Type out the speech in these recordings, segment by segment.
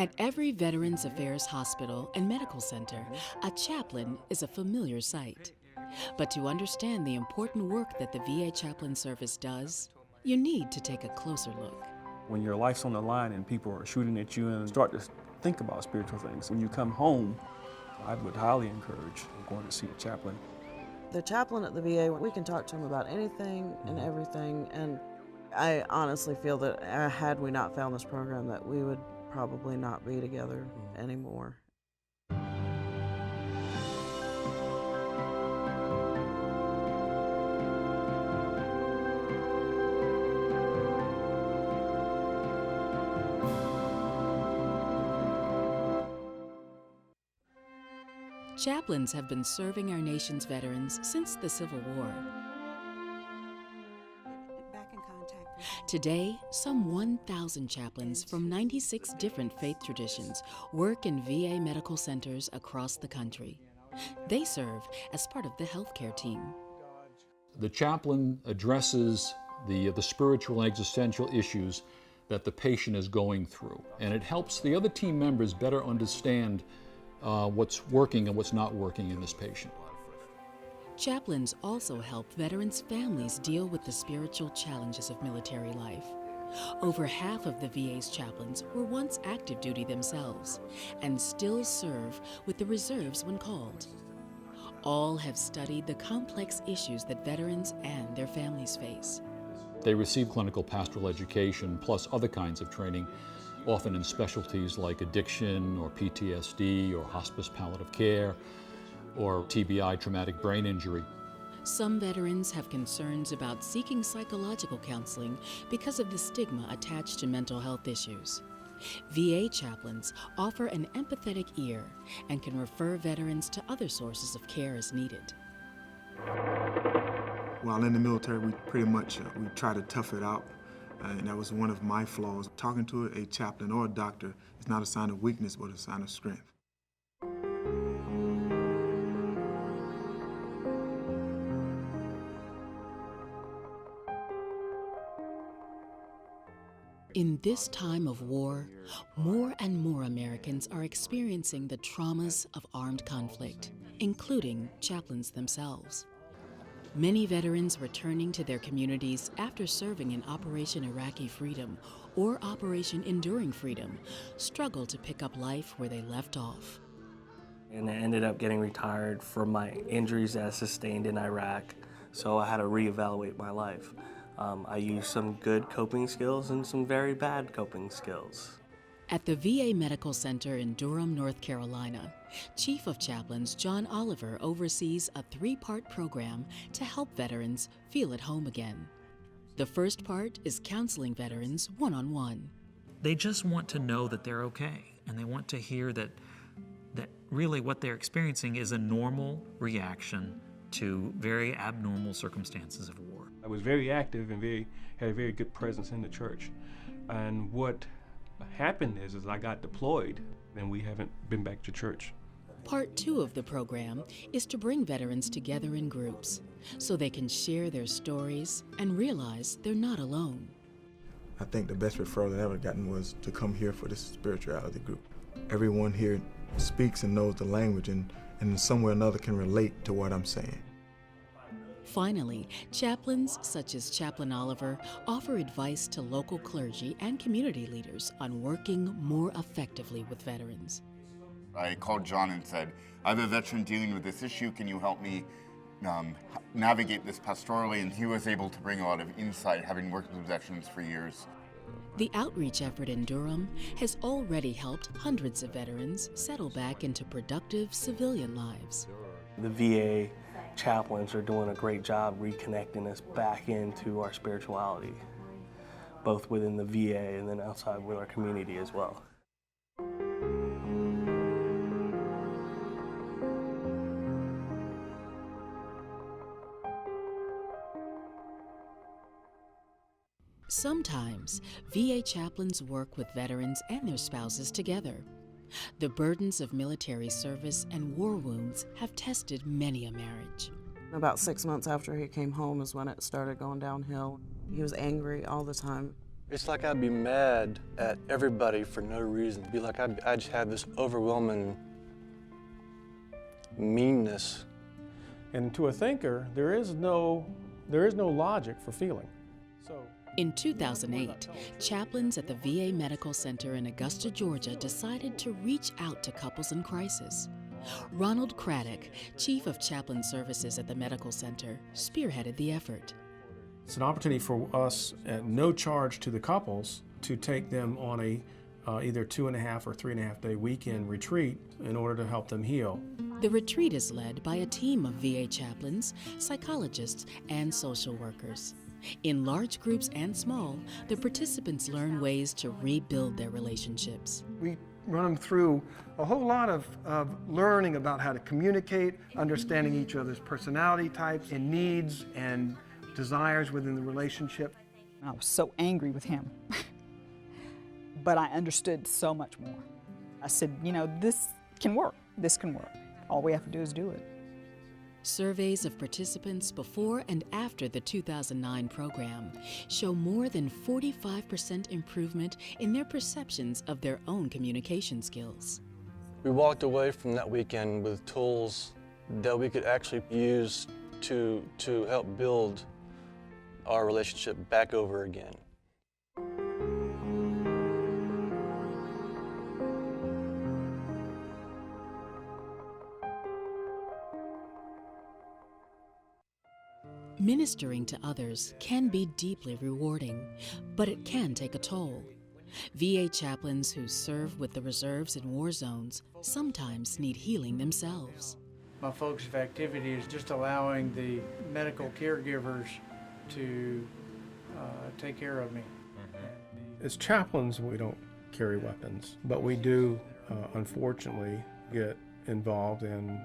At every Veterans Affairs hospital and medical center, a chaplain is a familiar sight. But to understand the important work that the VA chaplain service does, you need to take a closer look. When your life's on the line and people are shooting at you and start to think about spiritual things, when you come home, I would highly encourage going to see a chaplain. The chaplain at the VA, we can talk to him about anything and everything, and I honestly feel that had we not found this program, that we would probably not be together anymore. Chaplains have been serving our nation's veterans since the Civil War. Today, some 1,000 chaplains from 96 different faith traditions work in VA medical centers across the country. They serve as part of the healthcare team. The chaplain addresses the spiritual and existential issues that the patient is going through, and it helps the other team members better understand what's working and what's not working in this patient. Chaplains also help veterans' families deal with the spiritual challenges of military life. Over half of the VA's chaplains were once active duty themselves and still serve with the reserves when called. All have studied the complex issues that veterans and their families face. They receive clinical pastoral education plus other kinds of training, often in specialties like addiction or PTSD or hospice palliative care or TBI, traumatic brain injury. Some veterans have concerns about seeking psychological counseling because of the stigma attached to mental health issues. VA chaplains offer an empathetic ear and can refer veterans to other sources of care as needed. While in the military, we pretty much we try to tough it out, and that was one of my flaws. Talking to a chaplain or a doctor is not a sign of weakness, but a sign of strength. In this time of war, more and more Americans are experiencing the traumas of armed conflict, including chaplains themselves. Many veterans returning to their communities after serving in Operation Iraqi Freedom or Operation Enduring Freedom struggle to pick up life where they left off. And I ended up getting retired from my injuries that I sustained in Iraq, so I had to reevaluate my life. I used some good coping skills and some very bad coping skills. At the VA Medical Center in Durham, North Carolina, Chief of Chaplains John Oliver oversees a 3-part program to help veterans feel at home again. The first part is counseling veterans one-on-one. They just want to know that they're okay, and they want to hear that really what they're experiencing is a normal reaction to very abnormal circumstances of war. I was very active and had a very good presence in the church. And what happened is I got deployed and we haven't been back to church. Part 2 of the program is to bring veterans together in groups so they can share their stories and realize they're not alone. I think the best referral that I've ever gotten was to come here for this spirituality group. Everyone here speaks and knows the language and in some way or another can relate to what I'm saying. Finally, chaplains such as Chaplain Oliver offer advice to local clergy and community leaders on working more effectively with veterans. I called John and said, I have a veteran dealing with this issue, can you help me navigate this pastorally? And he was able to bring a lot of insight, having worked with veterans for years. The outreach effort in Durham has already helped hundreds of veterans settle back into productive civilian lives. The VA chaplains are doing a great job reconnecting us back into our spirituality, both within the VA and then outside with our community as well. Sometimes, VA chaplains work with veterans and their spouses together. The burdens of military service and war wounds have tested many a marriage. About 6 months after he came home is when it started going downhill. He was angry all the time, It's like I'd be mad at everybody for no reason. It'd be like I just have this overwhelming meanness. And to a thinker, there is no logic for feeling. In 2008, chaplains at the VA Medical Center in Augusta, Georgia decided to reach out to couples in crisis. Ronald Craddock, Chief of Chaplain Services at the medical center, spearheaded the effort. It's an opportunity for us at no charge to the couples to take them on a either 2.5 or 3.5 day weekend retreat in order to help them heal. The retreat is led by a team of VA chaplains, psychologists, and social workers. In large groups and small, the participants learn ways to rebuild their relationships. We run them through a whole lot of learning about how to communicate, understanding each other's personality types and needs and desires within the relationship. I was so angry with him, but I understood so much more. I said, you know, this can work. This can work. All we have to do is do it. Surveys of participants before and after the 2009 program show more than 45% improvement in their perceptions of their own communication skills. We walked away from that weekend with tools that we could actually use to help build our relationship back over again. Ministering to others can be deeply rewarding, but it can take a toll. VA chaplains who serve with the reserves in war zones sometimes need healing themselves. My focus of activity is just allowing the medical caregivers to take care of me. As chaplains, we don't carry weapons, but we do, unfortunately, get involved in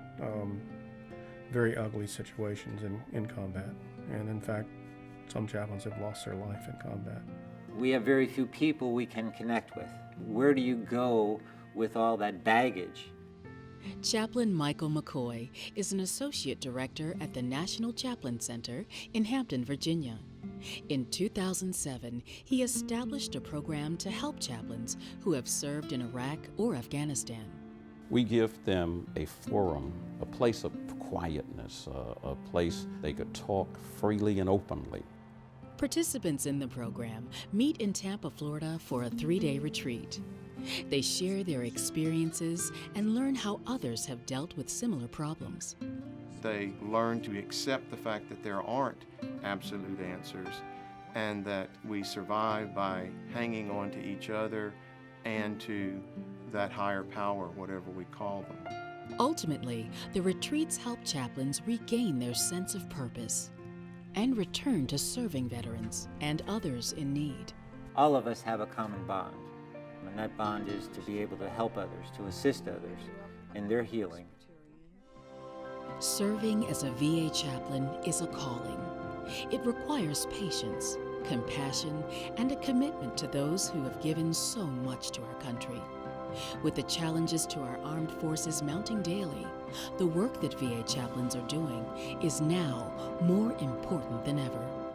very ugly situations in combat. And in fact, some chaplains have lost their life in combat. We have very few people we can connect with. Where do you go with all that baggage? Chaplain Michael McCoy is an associate director at the National Chaplain Center in Hampton, Virginia. In 2007, he established a program to help chaplains who have served in Iraq or Afghanistan. We give them a forum, a place of quietness, a place they could talk freely and openly. Participants in the program meet in Tampa, Florida for a 3-day retreat. They share their experiences and learn how others have dealt with similar problems. They learn to accept the fact that there aren't absolute answers and that we survive by hanging on to each other and to that higher power, whatever we call them. Ultimately, the retreats help chaplains regain their sense of purpose and return to serving veterans and others in need. All of us have a common bond, and that bond is to be able to help others, to assist others in their healing. Serving as a VA chaplain is a calling. It requires patience, compassion, and a commitment to those who have given so much to our country. With the challenges to our armed forces mounting daily, the work that VA chaplains are doing is now more important than ever.